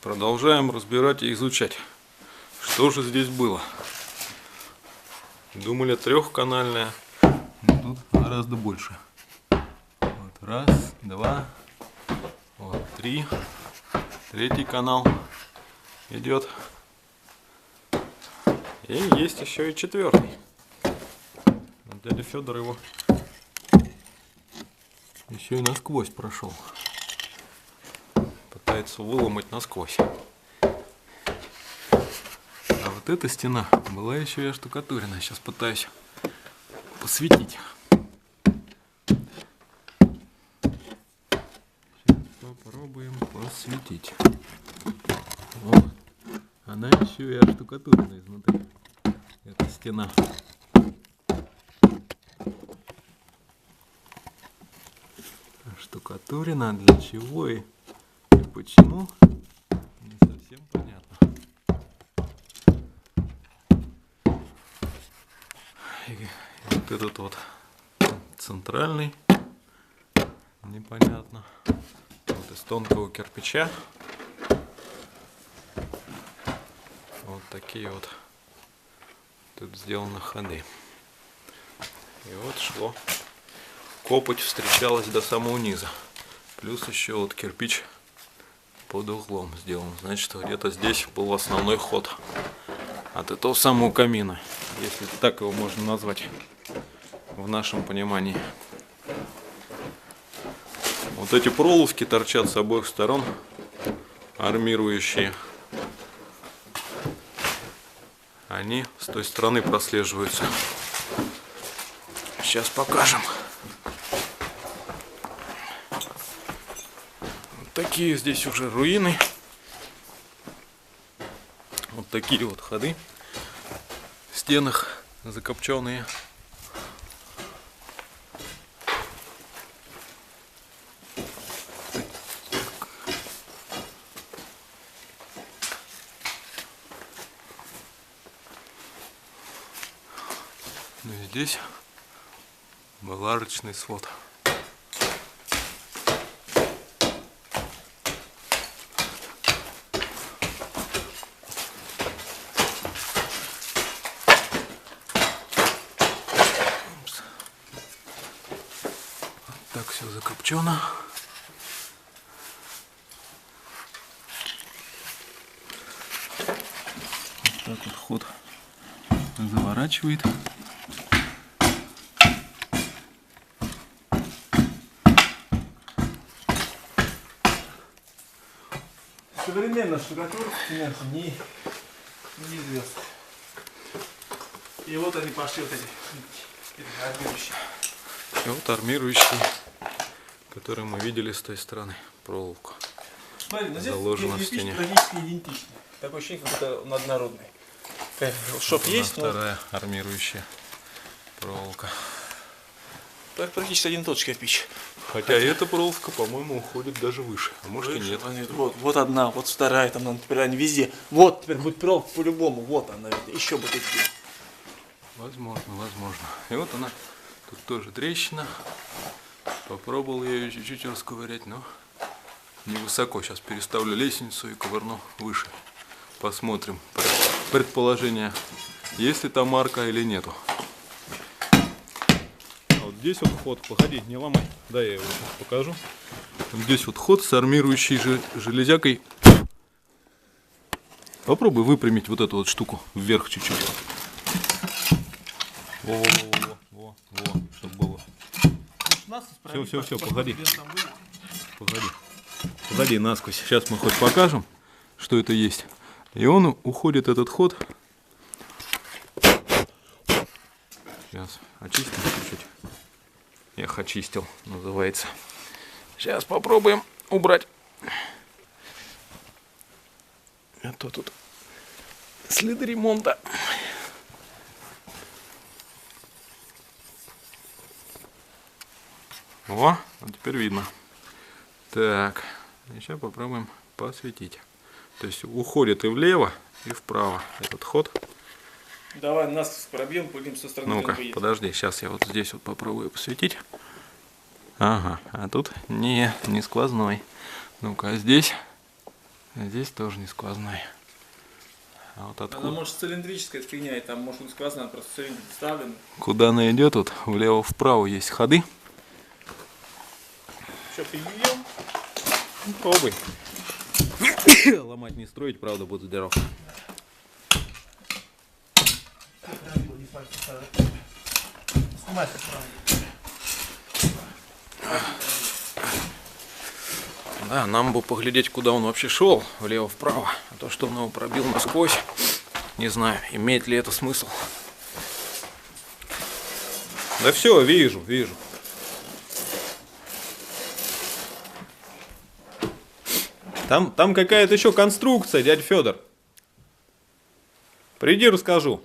Продолжаем разбирать и изучать, что же здесь было. Думали трехканальная, но тут гораздо больше. Вот раз, два, вот три, третий канал идет. И есть еще и четвертый. Дядя Федор его еще и насквозь прошел. Пытается выломать насквозь. А вот эта стена была еще и оштукатурена. Сейчас пытаюсь посветить. Сейчас попробуем посветить. Вот. Она еще и оштукатурена изнутри. Эта стена. Оштукатурена, для чего и почему, не совсем понятно. И вот этот вот центральный, непонятно. Вот из тонкого кирпича. Вот такие вот тут сделаны ходы. И вот шло. Копоть встречалась до самого низа. Плюс еще вот кирпич под углом сделан. Значит, где-то здесь был основной ход от этого самого камина, если так его можно назвать в нашем понимании. Вот эти проволоки торчат с обоих сторон, армирующие. Они с той стороны прослеживаются. Сейчас покажем. Такие здесь уже руины. Вот такие вот ходы в стенах закопченные. Ну и здесь был арочный свод. Так все закопчено. Вот так вот ход заворачивает. Современная штукатурка неизвестна. И вот они пошли, вот эти армирующие. И вот армирующие, которые мы видели с той стороны, проволоку. Смотри, но здесь заложено в стене. практически идентичный. Такое ощущение, как будто он однородный. Шов Вот есть, вторая армирующая проволока. но практически один и тот же кирпич. Хотя эта проволока, по-моему, уходит даже выше. А может и нет. Вот одна, вот вторая, там теперь они везде. Вот теперь будет проволока по-любому. Вот она, еще будет идти. Возможно, возможно. И вот она. Тут тоже трещина. Попробовал я ее чуть-чуть расковырять, но невысоко. Сейчас переставлю лестницу и ковырну выше. Посмотрим предположение, есть ли там арка или нету. А вот здесь вот ход. Погоди, не ломай. Да, я его сейчас покажу. Вот здесь вот ход с армирующей железякой. Попробуй выпрямить вот эту вот штуку вверх чуть-чуть. Во, чтобы было. Все, погоди. Погоди, насквозь. Сейчас мы хоть покажем, что это есть. И он уходит, этот ход. Сейчас очистим чуть-чуть. Я их очистил, называется. Сейчас попробуем убрать. А то тут следы ремонта. О, вот теперь видно. Так, сейчас попробуем посветить. То есть уходит и влево, и вправо этот ход. Давай нас пробьем, будем со стороны. Ну-ка, подожди, сейчас я вот здесь вот попробую посветить. Ага, а тут не сквозной. Ну-ка, а здесь Здесь тоже не сквозной. А вот Она откуда? может цилиндрическая фигня, и там может не сквозная, просто цилиндр вставлен. Куда она идет? Вот влево-вправо есть ходы. Что, перебьем? Пробуй. Ломать не строить, правда, будет здоров. Да, нам бы поглядеть, куда он вообще шел, влево-вправо. А то, что он его пробил насквозь, не знаю, имеет ли это смысл. Да все, вижу. Там какая-то еще конструкция, дядя Федор. Приди, расскажу.